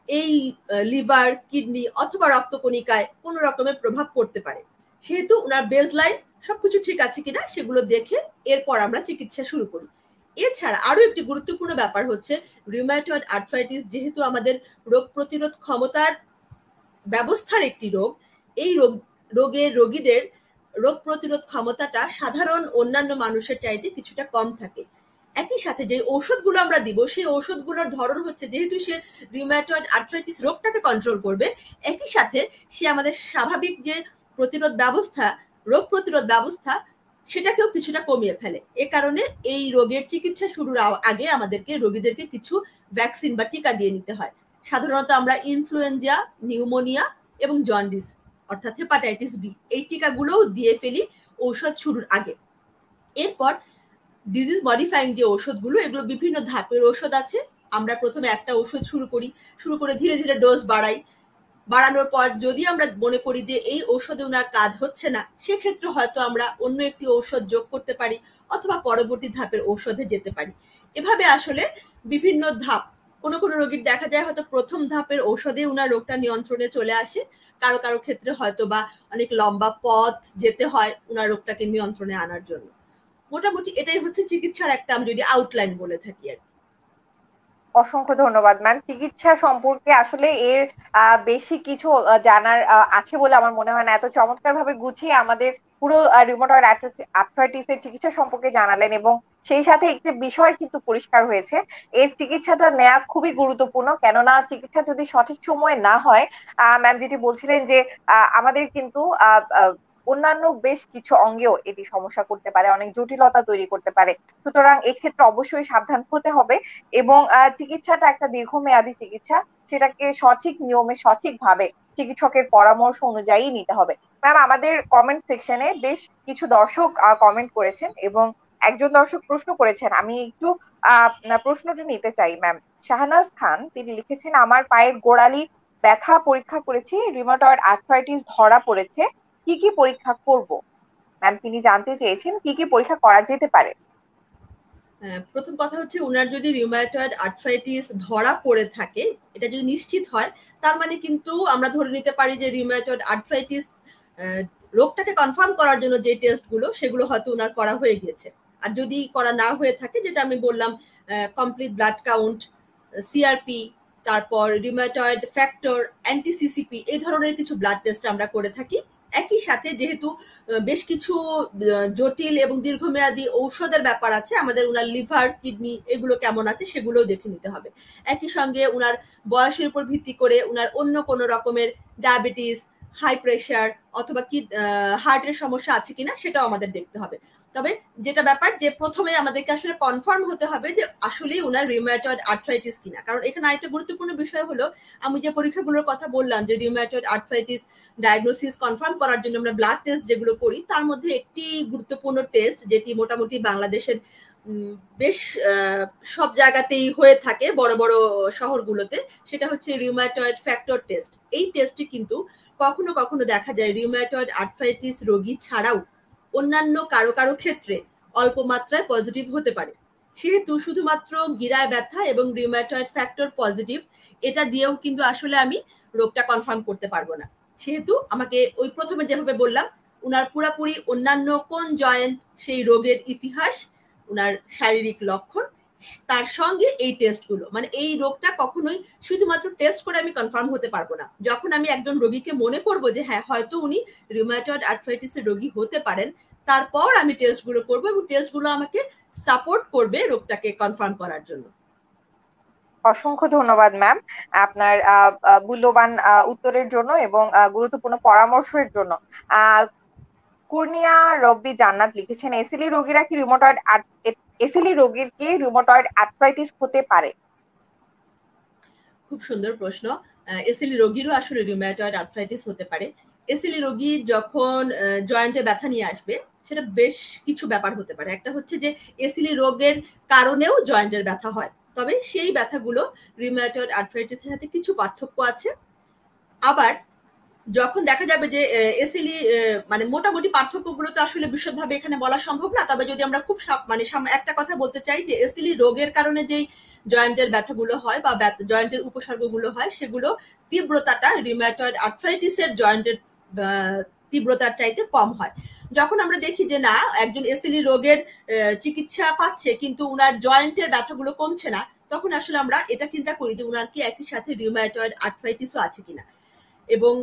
এই লিভার, কিডনি অথবা রক্তকণিকায় কোনো রকমের প্রভাব পড়তে পারে। সেহেতু উনার বেসলাইন সবকিছু ঠিক আছে কিনা সেগুলো দেখে এরপর আমরা চিকিৎসা শুরু করি। এছাড়া আরো একটি গুরুত্বপূর্ণ ব্যাপার হচ্ছে রিউমাটয়েড আর্থ্রাইটিস যেহেতু আমাদের রোগ প্রতিরোধ ক্ষমতার ব্যবস্থার একটি রোগ, এই রোগীদের রোগ প্রতিরোধ ক্ষমতাটা সাধারণ অন্যান্য মানুষের চাইতে কিছুটা কম থাকে। একই সাথে যে ঔষধগুলো আমরা দিব সেই ঔষধগুলোর ধরন হচ্ছে, যেহেতু সে রিউম্যাটয়েড আর্থ্রাইটিস রোগটাকে কন্ট্রোল করবে, একই সাথে সে আমাদের স্বাভাবিক যে প্রতিরোধ ব্যবস্থা, রোগ প্রতিরোধ ব্যবস্থা, সেটাকেও কিছুটা কমিয়ে ফেলে। এ কারণে এই রোগের চিকিৎসা শুরুর আগে আমাদেরকে রোগীদেরকে কিছু ভ্যাকসিন বা টিকা দিয়ে নিতে হয়। সাধারণত আমরা ইনফ্লুয়েঞ্জা, নিউমোনিয়া এবং জন্ডিস অর্থাৎ হেপাটাইটিস বি এই টিকাগুলোও দিয়ে ফেলি ঔষধ শুরুর আগে। এরপর ডিজিজ মডিফাইং যে ওষুধগুলো, এগুলো বিভিন্ন ধাপের ওষুধ আছে। আমরা প্রথমে একটা ওষুধ শুরু করে ধীরে ধীরে ডোজ বাড়ানোর পর যদি আমরা মনে করি যে এই ঔষধে ওনার কাজ হচ্ছে না, সেক্ষেত্রে হয়তো আমরা অন্য একটি ঔষধ যোগ করতে পারি অথবা পরবর্তী ধাপের ঔষধে যেতে পারি। এভাবে আসলে বিভিন্ন ধাপ, কোনো কোনো রোগীর দেখা যায় হয়তো প্রথম ধাপের ঔষধে ওনার রোগটা নিয়ন্ত্রণে চলে আসে, কারো কারো ক্ষেত্রে হয়তো বা অনেক লম্বা পথ যেতে হয় ওনার রোগটাকে নিয়ন্ত্রণে আনার জন্য। মোটামুটি এটাই হচ্ছে চিকিৎসার একটা, আমি যদি আউটলাইন বলে থাকি আর কি। অসংখ্য ধন্যবাদ ম্যাম। চিকিৎসা সম্পর্কে আসলে এর বেশি কিছু জানার আছে বলে আমার মনে হয় না। এত চমৎকার ভাবে গুছিয়ে আমাদের পুরো রিউমাটয়েড আর্থ্রাইটিস এর চিকিৎসা সম্পর্কে জানালেন, এবং সেই সাথে একটি বিষয় কিন্তু পরিষ্কার হয়েছে, এর চিকিৎসাটা নেওয়া খুবই গুরুত্বপূর্ণ। কেননা চিকিৎসা যদি সঠিক সময়ে না হয়, ম্যাম যেটি বলছিলেন যে আমাদের কিন্তু অন্যান্য বেশ কিছু অঙ্গেও এটি সমস্যা করতে পারে, অনেক জটিলতা তৈরি করতে পারে। সুতরাং এক্ষেত্রে অবশ্যই সাবধান হতে হবে, এবং চিকিৎসাটা একটা দীর্ঘমেয়াদী চিকিৎসা, সেটাকে সঠিক নিয়মে সঠিকভাবে চিকিৎসকের পরামর্শ অনুযায়ী নিতে হবে। ম্যাম, আমাদের কমেন্ট সেকশনে বেশ কিছু দর্শক কমেন্ট করেছেন, এবং একজন দর্শক প্রশ্ন করেছেন, আমি একটু প্রশ্নটা নিতে চাই ম্যাম। শাহনাজ খান তিনি লিখেছেন, আমার পায়ের গোড়ালি ব্যথা পরীক্ষা করেছি, রিউমাটয়েড আর্থ্রাইটিস ধরা পড়েছে, কি কি পরীক্ষা করব? ম্যাম তিনি জানতে চেয়েছেন কি কি পরীক্ষা করা যেতে পারে। প্রথম কথা হচ্ছে, উনার যদি রিউমাটয়েড আর্থ্রাইটিস ধরা পড়ে থাকে, এটা যদি নিশ্চিত হয়, তার মানে কিন্তু আমরা ধরে নিতে পারি যে রিউমাটয়েড আর্থ্রাইটিস রোগটাকে কনফার্ম করার জন্য যে টেস্টগুলো, সেগুলো হয়তো উনার করা হয়ে গিয়েছে। আর যদি করা না হয়ে থাকে, যেটা আমি বললাম, কমপ্লিট ব্লাড কাউন্ট, সিআরপি, তারপর রিউমাটয়েড ফ্যাক্টর, অ্যান্টিসিসিপি, এই ধরনের কিছু ব্লাড টেস্ট আমরা করে থাকি। একই সাথে যেহেতু বেশ কিছু জটিল এবং দীর্ঘমেয়াদী ঔষধের ব্যাপার আছে, আমাদের উনার লিভার, কিডনি এগুলো কেমন আছে সেগুলোও দেখে নিতে হবে। একই সঙ্গে উনার বয়সের উপর ভিত্তি করে উনার অন্য কোনো রকমের ডায়াবেটিস, হাই প্রেশার অথবা কি হার্টের সমস্যা আছে কিনা সেটাও আমাদের দেখতে হবে। তবে যেটা ব্যাপার, যে প্রথমে আমাদেরকে আসলে কনফার্ম হতে হবে যে আসলেই উনার রিউমাটয়েড আর্থ্রাইটিস কিনা। কারণ এখানে আরেকটা গুরুত্বপূর্ণ বিষয় হলো, আমি যে পরীক্ষাগুলোর কথা বললাম যে রিউমাটয়েড আর্থ্রাইটিস ডায়াগনোসিস কনফার্ম করার জন্য আমরা ব্লাড টেস্ট যেগুলো করি, তার মধ্যে একটি গুরুত্বপূর্ণ টেস্ট যেটি মোটামুটি বাংলাদেশের বেশ সব জায়গাতেই হয়ে থাকে, বড় বড় শহরগুলোতে, সেটা হচ্ছে রিউমাটয়েড ফ্যাক্টর টেস্ট। এই টেস্টে কিন্তু কখনো কখনো দেখা যায় রিউমাটয়েড আর্থ্রাইটিস রোগী ছাড়াও অন্যান্য কারো কারো ক্ষেত্রে অল্প মাত্রায় পজিটিভ হতে পারে। সেহেতু শুধুমাত্র গিরায় ব্যথা এবং রিউমাটয়েড ফ্যাক্টর পজিটিভ এটা দিয়েও কিন্তু আসলে আমি রোগটা কনফার্ম করতে পারবো না। সেহেতু আমাকে ওই প্রথমে যেভাবে বললাম, উনার পুরাপুরি অন্যান্য কোন জয়েন্ট, সেই রোগের ইতিহাস, উনার শারীরিক লক্ষণ, তার সঙ্গে এই টেস্টগুলো, মানে এই রোগটা কখনোই শুধুমাত্র টেস্ট করে আমি কনফার্ম হতে পারবো না। যখন আমি একজন রোগীকে মনে করবো যে হ্যাঁ হয়তো উনি রিউমাটয়েড আর্থ্রাইটিসের রোগী হতে পারেন, তারপর আমি টেস্টগুলো করবো, এবং টেস্টগুলো আমাকে সাপোর্ট করবে রোগটাকে কনফার্ম করার জন্য। অসংখ্য ধন্যবাদ ম্যাম আপনার মূল্যবান উত্তরের জন্য এবং গুরুত্বপূর্ণ পরামর্শের জন্য। কুর্নিয়া রব্বি জান্নাত লিখেছেন, এসিলি রোগীরা কি এসিলি রোগীর কি রিউমাটয়েড আর্থ্রাইটিস হতে পারে? খুব সুন্দর প্রশ্ন। এসিলি রোগীরও আসলে রিউমাটয়েড আর্থ্রাইটিস হতে পারে। এসিলি রোগী যখন জয়েন্টে ব্যথা নিয়ে আসবে, সেটা বেশ কিছু ব্যাপার হতে পারে। একটা হচ্ছে যে এসিলি রোগের কারণেও জয়েন্টের ব্যথা হয়, তবে সেই ব্যথাগুলো রিউমাটয়েড আর্থ্রাইটিসের সাথে কিছু পার্থক্য আছে। আবার যখন দেখা যাবে যে এসিলি, মানে মোটামুটি পার্থক্যগুলো তো আসলে বিশদভাবে এখানে বলা সম্ভব না, তবে যদি আমরা খুব মানে একটা কথা বলতে চাই যে এসিলি রোগের কারণে যেই জয়েন্টের ব্যথাগুলো হয় বা জয়েন্টের উপসর্গগুলো হয়, সেগুলো তীব্রতাটা রিউমাটয়েড আর্থ্রাইটিসের জয়েন্টের তীব্রতার চাইতে কম হয়। যখন আমরা দেখি যে না, একজন এসিলি রোগের চিকিৎসা পাচ্ছে কিন্তু উনার জয়েন্টের ব্যথাগুলো কমছে না, তখন আসলে আমরা এটা চিন্তা করি যে উনার কি একই সাথে রিউমাটয়েড আর্থ্রাইটিসও আছে কিনা, এবং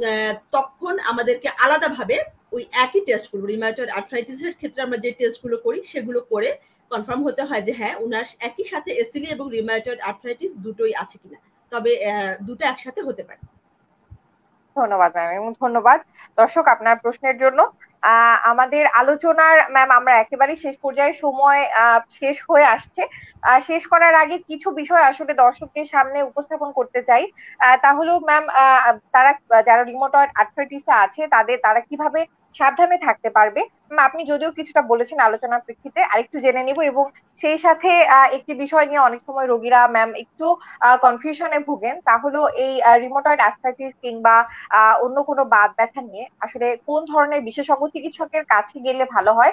তখন আমাদেরকে আলাদাভাবে ওই একই টেস্ট করবো। রিউমাটয়েড আর্থ্রাইটিসের ক্ষেত্রে আমরা যে টেস্টগুলো করি সেগুলো করে কনফার্ম হতে হয় যে হ্যাঁ উনার একই সাথে এসিলি এবং রিউমাটয়েড আর্থ্রাইটিস দুটোই আছে কিনা, তবে দুটো একসাথে হতে পারে। ধন্যবাদ ম্যাম, এবং ধন্যবাদ দর্শক আপনার প্রশ্নের জন্য। আমাদের আলোচনার ম্যাম আমরা একেবারে শেষ পর্যায়ে, সময় শেষ হয়ে আসছে। শেষ করার আগে কিছু বিষয় আসলে দর্শকদের সামনে উপস্থাপন করতে চাই। তাহলেও ম্যাম তারা যারা রিউমাটয়েড আর্থ্রাইটিসে আছে তারা কিভাবে সাবধানে থাকতে পারবে। আপনি যদিও কিছুটা বলেছেন আলোচনার প্রেক্ষিতে, আরেকটু জেনে নিব। এবং সেই সাথে একটি বিষয় নিয়ে অনেক সময় রোগীরা ম্যাম একটু কনফিউশনে ভুগেন, তা হলো এই রিউমাটয়েড আর্থ্রাইটিস কিংবা অন্য কোনো বাত ব্যথা নিয়ে আসলে কোন ধরনের বিশেষজ্ঞ চিকিৎসকের কাছে গেলে ভালো হয়।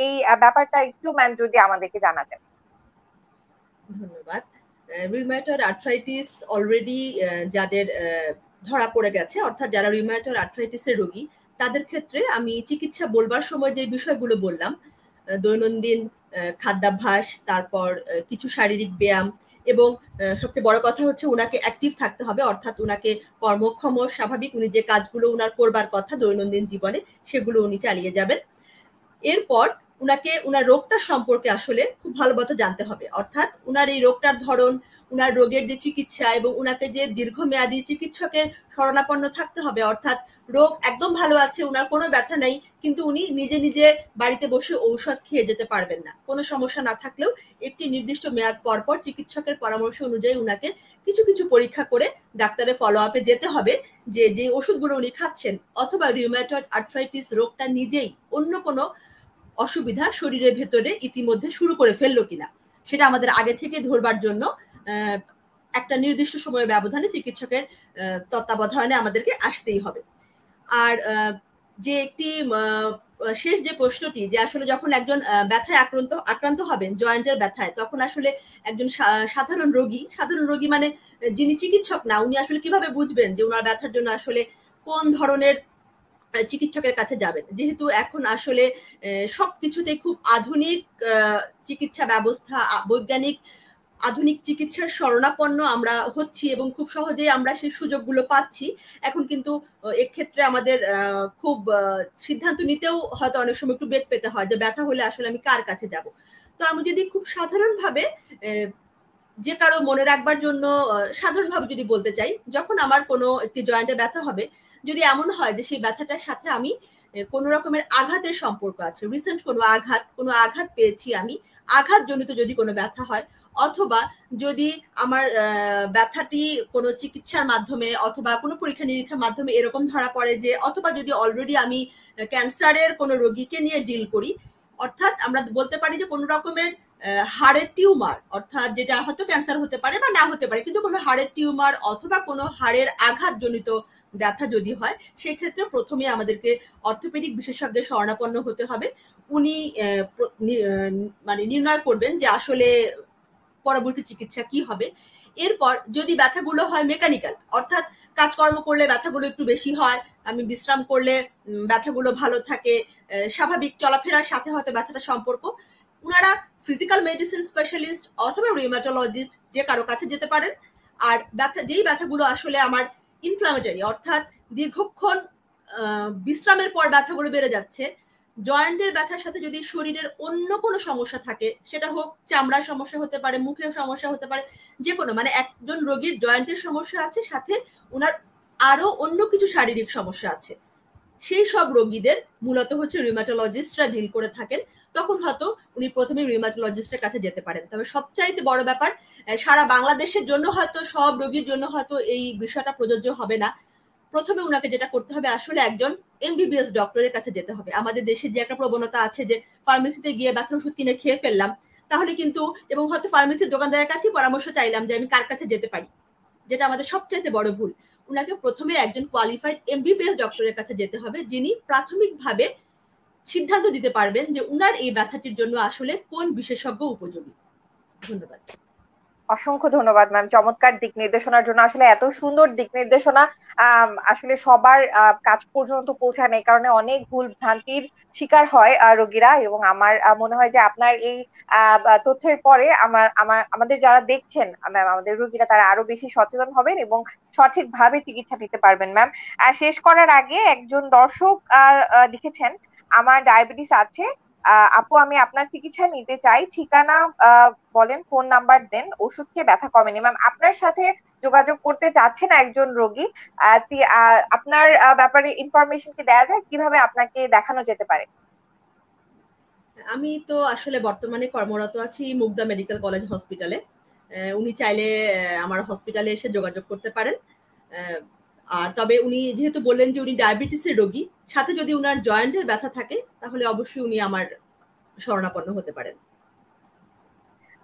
এই ব্যাপারটা একটু ম্যাম যদি আমাদেরকে জানাতেন। ধন্যবাদ। রিউমাটয়েড আর্থ্রাইটিস অলরেডি যাদের ধরা পড়ে গেছে, অর্থাৎ যারা রিউমাটয়েড আর্থ্রাইটিসের রোগী, তাদের ক্ষেত্রে আমি চিকিৎসা বলবার সময় যে বিষয়গুলো বললাম, দৈনন্দিন খাদ্যাভ্যাস, তারপর কিছু শারীরিক ব্যায়াম, এবং সবচেয়ে বড় কথা হচ্ছে উনাকে অ্যাক্টিভ থাকতে হবে, অর্থাৎ উনাকে কর্মক্ষম স্বাভাবিক উনি যে কাজগুলো উনার করবার কথা দৈনন্দিন জীবনে সেগুলো উনি চালিয়ে যাবেন। এরপর উনাকে উনার রোগটা সম্পর্কে আসলে খুব ভালো মতো জানতে হবে, অর্থাৎ উনার এই রোগটার ধরন, উনার রোগের যে চিকিৎসা, এবং উনাকে যে দীর্ঘমেয়াদী চিকিৎসকের শরণাপন্ন থাকতে হবে। অর্থাৎ রোগ একদম ভালো আছে, উনার কোনো ব্যথা নেই, কিন্তু উনি নিজে নিজে বাড়িতে বসে ঔষধ খেয়ে যেতে পারবেন না। কোনো সমস্যা না থাকলেও একটি নির্দিষ্ট মেয়াদ পর পর চিকিৎসকের পরামর্শ অনুযায়ী উনাকে কিছু কিছু পরীক্ষা করে ডাক্তারের ফলো আপে যেতে হবে, যে যে ওষুধগুলো উনি খাচ্ছেন অথবা রিউমাটয়েড আর্থ্রাইটিস রোগটা নিজেই অন্য কোনো অসুবিধা শরীরের ভেতরে ইতিমধ্যে শুরু করে ফেললো কিনা, সেটা আমাদের আগে থেকে ধরবার জন্য একটা নির্দিষ্ট সময়ের ব্যবধানে চিকিৎসকের তত্ত্বাবধানে আমাদেরকে আসতেই হবে। আর যে একটি শেষ যে প্রশ্নটি, যে আসলে যখন একজন ব্যথায় আক্রান্ত হবেন, জয়েন্টের ব্যথায়, তখন আসলে একজন সাধারণ রোগী মানে যিনি চিকিৎসক না, উনি আসলে কিভাবে বুঝবেন যে ওনার ব্যথার জন্য আসলে কোন ধরনের চিকিৎসকের কাছে যাবেন। যেহেতু এখন আসলে সবকিছুতে খুব আধুনিক চিকিৎসা ব্যবস্থা, বৈজ্ঞানিক আধুনিক চিকিৎসার শরণাপন্ন আমরা হচ্ছি এবং খুব সহজেই আমরা সেই সুযোগগুলো পাচ্ছি। এখন কিন্তু এক্ষেত্রে আমাদের খুব সিদ্ধান্ত নিতেও হয়তো অনেক সময় একটু বেগ পেতে হয় যে ব্যথা হলে আসলে আমি কার কাছে যাব। তো আমি যদি খুব সাধারণভাবে যে কারো মনে রাখবার জন্য সাধারণভাবে যদি বলতে চাই, যখন আমার কোনো একটি জয়েন্টে ব্যথা হবে, যদি এমন হয় যে সেই ব্যথাটার সাথে আমি কোনো রকমের আঘাতের সম্পর্ক আছে, রিসেন্ট কোনো আঘাত পেয়েছি আমি, আঘাতজনিত যদি কোনো ব্যথা হয়, অথবা যদি আমার ব্যথাটি কোনো চিকিৎসার মাধ্যমে অথবা কোনো পরীক্ষা নিরীক্ষার মাধ্যমে এরকম ধরা পড়ে যে, অথবা যদি অলরেডি আমি ক্যান্সারের কোনো রোগীকে নিয়ে ডিল করি, অর্থাৎ আমরা বলতে পারি যে কোনো রকমের হাড়ের টিউমার, অর্থাৎ যেটা হয়তো ক্যান্সার হতে পারে বা না হতে পারে, কিন্তু কোনো হাড়ের টিউমার অথবা কোনো হাড়ের আঘাতজনিত ব্যথা যদি হয়, সেক্ষেত্রে প্রথমে আমাদেরকে অর্থোপেডিক বিশেষজ্ঞের শরণাপন্ন হতে হবে। উনি মানে নির্ণয় করবেন যে আসলে পরবর্তী চিকিৎসা কি হবে। এরপর যদি ব্যথাগুলো হয় মেকানিক্যাল, অর্থাৎ কাজকর্ম করলে ব্যথাগুলো একটু বেশি হয়, আমি বিশ্রাম করলে ব্যথাগুলো ভালো থাকে, স্বাভাবিক চলাফেরার সাথে হয়তো ব্যথাটা সম্পর্ক, উনারা ফিজিক্যাল মেডিসিন স্পেশালিস্ট অথবা রিউমাটোলজিস্ট যে কারো কাছে যেতে পারেন। আর যেই ব্যথাগুলো আসলে আমার ইনফ্লামেটরি, অর্থাৎ দীর্ঘক্ষণ বিশ্রামের পর ব্যথাগুলো বেড়ে যাচ্ছে, জয়েন্টের ব্যথার সাথে যদি শরীরের অন্য কোনো সমস্যা থাকে, সেটা হোক চামড়ার সমস্যা হতে পারে, মুখের সমস্যা হতে পারে, যে কোনো, মানে একজন রোগীর জয়েন্টের সমস্যা আছে, সাথে ওনার আরো অন্য কিছু শারীরিক সমস্যা আছে, সেই সব রোগীদের মূলত হচ্ছে রিউমাটোলজিস্টরা ডিল করে থাকেন। তখন হয়তো উনি প্রথমে রিউমাটোলজিস্টের কাছে যেতে পারেন। তবে সবচাইতে বড় ব্যাপার, সারা বাংলাদেশের জন্য হয়তো সব রোগীর জন্য হয়তো এই বিষয়টা প্রযোজ্য হবে না। প্রথমে উনাকে যেটা করতে হবে, আসলে একজন এমবিবিএস ডক্টরের কাছে যেতে হবে। আমাদের দেশে যে একটা প্রবণতা আছে যে ফার্মেসিতে গিয়ে ব্যথার ওষুধ কিনে খেয়ে ফেললাম, তাহলে কিন্তু, এবং হয়তো ফার্মেসির দোকানদারের কাছে পরামর্শ চাইলাম যে আমি কার কাছে যেতে পারি, যেটা আমাদের সবচাইতে বড় ভুল। উনাকে প্রথমে একজন কোয়ালিফাইড এমবিবিএস ডক্টরের কাছে যেতে হবে, যিনি প্রাথমিকভাবে সিদ্ধান্ত দিতে পারবেন যে উনার এই ব্যথাটির জন্য আসলে কোন বিশেষজ্ঞ উপযোগী। ধন্যবাদ। অসংখ্য ধন্যবাদ ম্যাম, চমৎকার দিক নির্দেশনার জন্য। আসলে এত সুন্দর দিক নির্দেশনা আসলে সবার কাজ পর্যন্ত পৌঁছায়, এই কারণে অনেক ভুল ভ্রান্তির শিকার হয় রোগীরা। এবং আমার মনে হয় যে আপনার এই তথ্যের পরে আমাদের যারা দেখছেন ম্যাম, আমাদের রোগীরা, তারা আরো বেশি সচেতন হবেন এবং সঠিকভাবে চিকিৎসা নিতে পারবেন ম্যাম। শেষ করার আগে একজন দর্শক লিখেছেন, আমার ডায়াবেটিস আছে, আপু আমি আপনার চিকিৎসা নিতে চাই, ঠিকানা বলেন, ফোন নাম্বার দেন, ওষুধ খেয়ে ব্যথা কমেনি। ম্যাম আপনার সাথে যোগাযোগ করতে চাচ্ছেন একজন রোগী, আপনার ব্যাপারে ইনফরমেশন কি দেওয়া যায়, কিভাবে আপনাকে দেখানো যেতে পারে? আমি তো আসলে বর্তমানে কর্মরত আছি মুগদা মেডিকেল কলেজ হসপিটালে। উনি চাইলে আমার হসপিটালে এসে যোগাযোগ করতে পারেন। আর তবে উনি যেহেতু বললেন যে উনি ডায়াবেটিসের রোগী, সাথে যদি উনার জয়েন্টের ব্যথা থাকে তাহলে অবশ্যই উনি আমার শরণাপন্ন হতে পারেন।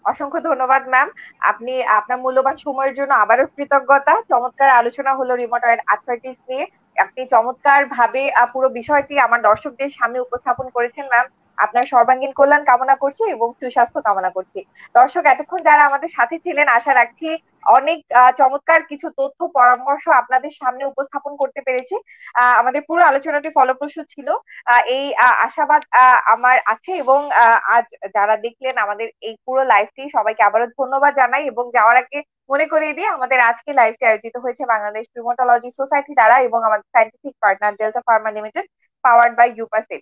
অসংখ্য ধন্যবাদ ম্যাম। আপনি আপনার মূল্যবান সময়ের জন্য আবারও কৃতজ্ঞতা। চমৎকার আলোচনা হলো রিউমাটয়েড আর্থ্রাইটিস নিয়ে। আপনি চমৎকার ভাবে পুরো বিষয়টি আমার দর্শকদের সামনে উপস্থাপন করেছেন ম্যাম। আপনার সর্বাঙ্গীন কল্যাণ কামনা করছি এবং সুস্বাস্থ্য কামনা করছি। দর্শক এতক্ষণ যারা আমাদের সাথে ছিলেন, আশা রাখছি অনেক চমৎকার কিছু তথ্য পরামর্শ আপনাদের সামনে উপস্থাপন করতে পেরেছি। আমাদের পুরো আলোচনাটি ফলপ্রসূ ছিল, এই আশাবাদ আমার আছে। এবং আজ যারা দেখলেন আমাদের এই পুরো লাইভটি, সবাইকে আবারও ধন্যবাদ জানাই। এবং যাওয়ার আগে মনে করিয়ে দিই, আমাদের আজকে লাইভটি আয়োজিত হয়েছে বাংলাদেশ রিউমাটোলজি সোসাইটি দ্বারা এবং আমাদের scientific partner Delta Pharma Limited, powered by ইউপাসিড।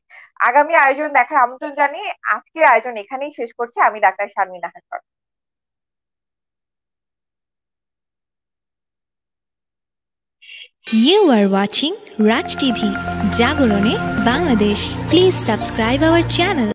আগামী আয়োজন দেখার আমন্ত্রণ জানিয়ে আজকের আয়োজন এখানেই শেষ করছি। আমি doctor Sharmin Ahsan. You are watching Raj TV, Jagorone, Bangladesh. Please subscribe our channel.